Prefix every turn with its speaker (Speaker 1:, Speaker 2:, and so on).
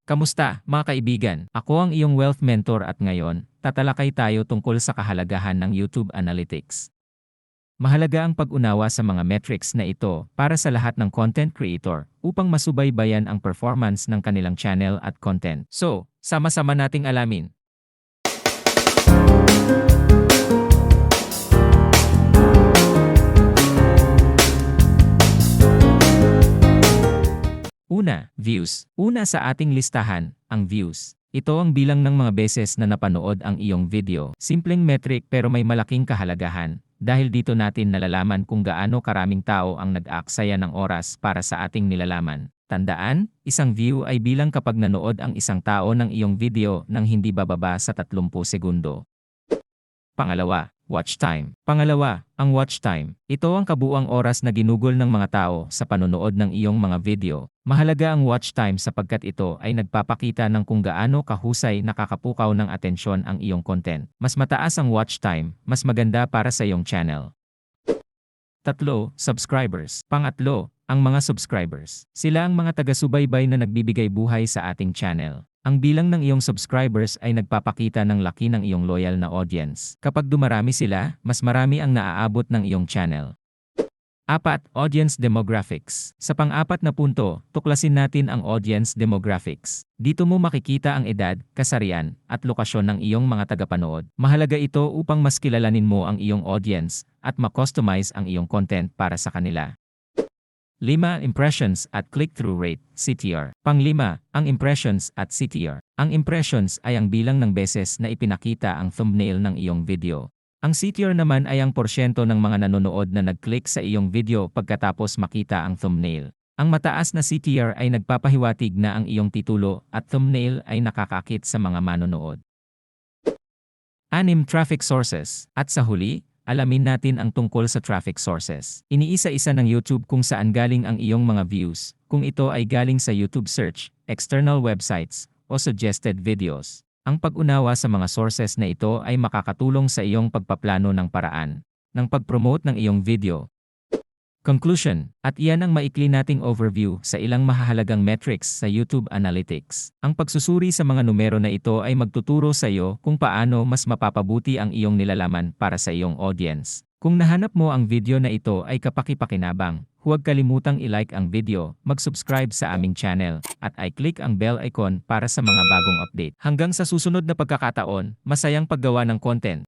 Speaker 1: Kamusta, mga kaibigan? Ako ang iyong wealth mentor at ngayon, tatalakay tayo tungkol sa kahalagahan ng YouTube Analytics. Mahalaga ang pag-unawa sa mga metrics na ito para sa lahat ng content creator upang masubaybayan ang performance ng kanilang channel at content. So, sama-sama nating alamin. Una, views. Una sa ating listahan, ang views. Ito ang bilang ng mga beses na napanood ang iyong video. Simpleng metric pero may malaking kahalagahan. Dahil dito natin nalalaman kung gaano karaming tao ang nag-aaksaya ng oras para sa ating nilalaman. Tandaan, isang view ay bilang kapag nanood ang isang tao ng iyong video nang hindi bababa sa 30 segundo. Pangalawa, watch time. Pangalawa, ang watch time. Ito ang kabuuang oras na ginugol ng mga tao sa panonood ng iyong mga video. Mahalaga ang watch time sapagkat ito ay nagpapakita ng kung gaano kahusay nakakapukaw ng atensyon ang iyong content. Mas mataas ang watch time, mas maganda para sa iyong channel. Tatlo, subscribers. Pangatlo, ang mga subscribers. Sila ang mga taga-subaybay na nagbibigay buhay sa ating channel. Ang bilang ng iyong subscribers ay nagpapakita ng laki ng iyong loyal na audience. Kapag dumarami sila, mas marami ang naaabot ng iyong channel. Apat, audience demographics. Sa pang-apat na punto, tuklasin natin ang audience demographics. Dito mo makikita ang edad, kasarian, at lokasyon ng iyong mga tagapanood. Mahalaga ito upang mas kilalanin mo ang iyong audience at ma-customize ang iyong content para sa kanila. 5. Impressions at click-through rate, CTR. Pang-5, ang impressions at CTR. Ang impressions ay ang bilang ng beses na ipinakita ang thumbnail ng iyong video. Ang CTR naman ay ang porsyento ng mga nanonood na nag-click sa iyong video pagkatapos makita ang thumbnail. Ang mataas na CTR ay nagpapahiwatig na ang iyong titulo at thumbnail ay nakakakit sa mga manonood. 6. Traffic sources. At sa huli, alamin natin ang tungkol sa traffic sources. Iniisa-isa ng YouTube kung saan galing ang iyong mga views, kung ito ay galing sa YouTube search, external websites, o suggested videos. Ang pag-unawa sa mga sources na ito ay makakatulong sa iyong pagpaplano ng paraan ng pag-promote ng iyong video. Conclusion, at iyan ang maikli nating overview sa ilang mahahalagang metrics sa YouTube Analytics. Ang pagsusuri sa mga numero na ito ay magtuturo sa iyo kung paano mas mapapabuti ang iyong nilalaman para sa iyong audience. Kung nahanap mo ang video na ito ay kapaki-pakinabang, huwag kalimutang i-like ang video, mag-subscribe sa aming channel, at i-click ang bell icon para sa mga bagong update. Hanggang sa susunod na pagkakataon, masayang paggawa ng content.